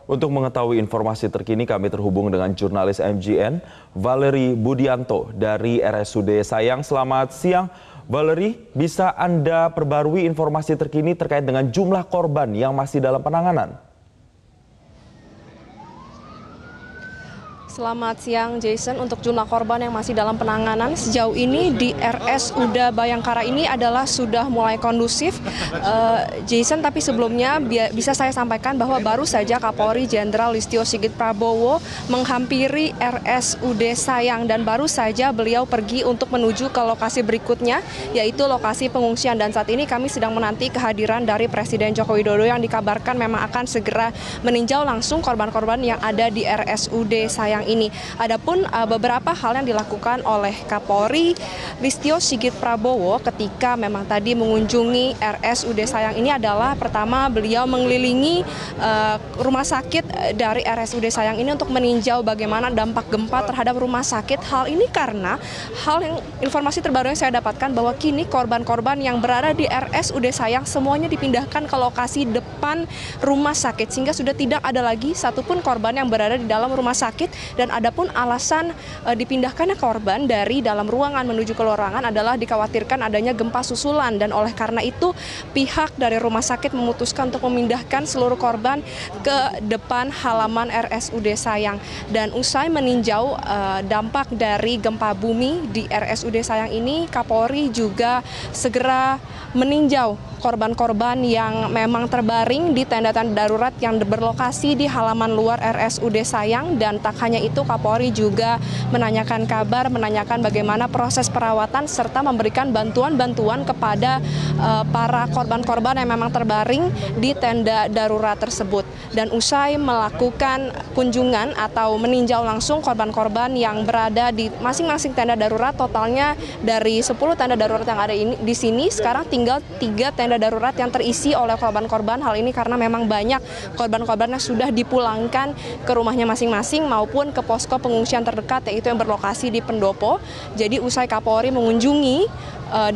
Untuk mengetahui informasi terkini kami terhubung dengan jurnalis MGN Valerie Budianto dari RSUD Sayang. Selamat siang Valerie, bisa Anda perbarui informasi terkini terkait dengan jumlah korban yang masih dalam penanganan? Selamat siang Jason, untuk jumlah korban yang masih dalam penanganan sejauh ini di RSUD Bayangkara ini adalah sudah mulai kondusif. Jason, tapi sebelumnya bisa saya sampaikan bahwa baru saja Kapolri Jenderal Listio Sigit Prabowo menghampiri RSUD Sayang dan baru saja beliau pergi untuk menuju ke lokasi berikutnya, yaitu lokasi pengungsian, dan saat ini kami sedang menanti kehadiran dari Presiden Joko Widodo yang dikabarkan memang akan segera meninjau langsung korban-korban yang ada di RSUD Sayang ini. Adapun beberapa hal yang dilakukan oleh Kapolri Listio Sigit Prabowo ketika memang tadi mengunjungi RSUD Sayang ini adalah pertama beliau mengelilingi rumah sakit dari RSUD Sayang ini untuk meninjau bagaimana dampak gempa terhadap rumah sakit. Hal ini karena informasi terbaru yang saya dapatkan bahwa kini korban-korban yang berada di RSUD Sayang semuanya dipindahkan ke lokasi depan rumah sakit, sehingga sudah tidak ada lagi satupun korban yang berada di dalam rumah sakit. Dan adapun alasan dipindahkannya korban dari dalam ruangan menuju ke luar ruangan adalah dikhawatirkan adanya gempa susulan, dan oleh karena itu pihak dari rumah sakit memutuskan untuk memindahkan seluruh korban ke depan halaman RSUD Sayang. Dan usai meninjau dampak dari gempa bumi di RSUD Sayang ini, Kapolri juga segera meninjau korban-korban yang memang terbaring di tenda-tenda darurat yang berlokasi di halaman luar RSUD Sayang. Dan tak hanya itu, Kapolri juga menanyakan kabar, menanyakan bagaimana proses perawatan serta memberikan bantuan-bantuan kepada para korban-korban yang memang terbaring di tenda darurat tersebut. Dan usai melakukan kunjungan atau meninjau langsung korban-korban yang berada di masing-masing tenda darurat, totalnya dari 10 tenda darurat yang ada di sini sekarang tinggal 3 tenda darurat yang terisi oleh korban-korban. Hal ini karena memang banyak korban-korban yang sudah dipulangkan ke rumahnya masing-masing maupun ke posko pengungsian terdekat, yaitu yang berlokasi di Pendopo. Jadi usai Kapolri mengunjungi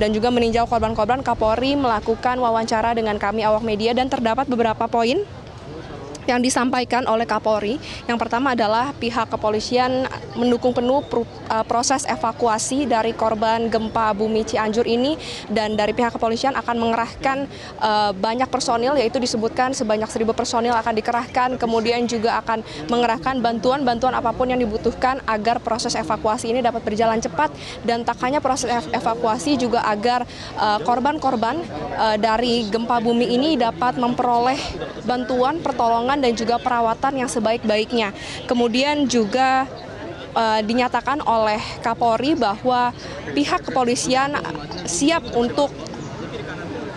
dan juga meninjau korban-korban, Kapolri melakukan wawancara dengan kami awak media dan terdapat beberapa poin yang disampaikan oleh Kapolri. Yang pertama adalah pihak kepolisian mendukung penuh proses evakuasi dari korban gempa bumi Cianjur ini, dan dari pihak kepolisian akan mengerahkan banyak personil, yaitu disebutkan sebanyak 1.000 personil akan dikerahkan, kemudian juga akan mengerahkan bantuan-bantuan apapun yang dibutuhkan agar proses evakuasi ini dapat berjalan cepat. Dan tak hanya proses evakuasi, juga agar korban-korban dari gempa bumi ini dapat memperoleh bantuan, pertolongan, dan juga perawatan yang sebaik-baiknya. Kemudian juga dinyatakan oleh Kapolri bahwa pihak kepolisian siap untuk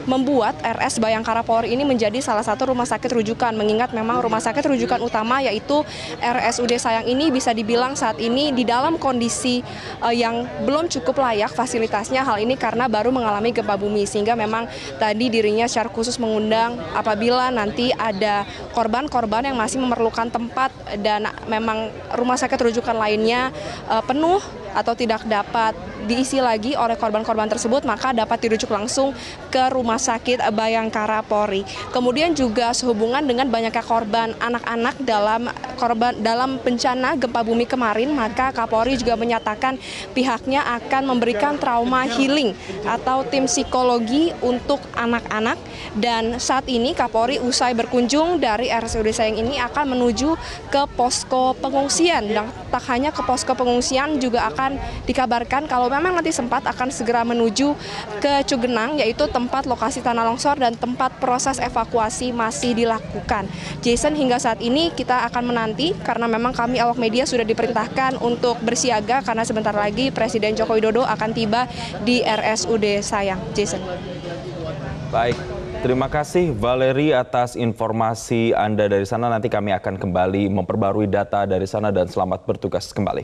membuat RS Bayangkara Polri ini menjadi salah satu rumah sakit rujukan, mengingat memang rumah sakit rujukan utama yaitu RSUD Sayang ini bisa dibilang saat ini di dalam kondisi yang belum cukup layak fasilitasnya. Hal ini karena baru mengalami gempa bumi, sehingga memang tadi dirinya secara khusus mengundang apabila nanti ada korban-korban yang masih memerlukan tempat dan memang rumah sakit rujukan lainnya penuh atau tidak dapat diisi lagi oleh korban-korban tersebut, maka dapat dirujuk langsung ke Rumah Sakit Bayangkara Polri. Kemudian juga sehubungan dengan banyaknya korban anak-anak dalam bencana gempa bumi kemarin, maka Kapolri juga menyatakan pihaknya akan memberikan trauma healing atau tim psikologi untuk anak-anak. Dan saat ini Kapolri usai berkunjung dari RSUD Sayang ini akan menuju ke posko pengungsian, dan tak hanya ke posko pengungsian, juga akan dikabarkan kalau memang nanti sempat akan segera menuju ke Cugenang, yaitu tempat lokasi tanah longsor dan tempat proses evakuasi masih dilakukan. Jason, hingga saat ini kita akan menanti karena memang kami awak media sudah diperintahkan untuk bersiaga karena sebentar lagi Presiden Joko Widodo akan tiba di RSUD Sayang. Jason. Baik, terima kasih Valerie atas informasi Anda dari sana. Nanti kami akan kembali memperbarui data dari sana dan selamat bertugas kembali.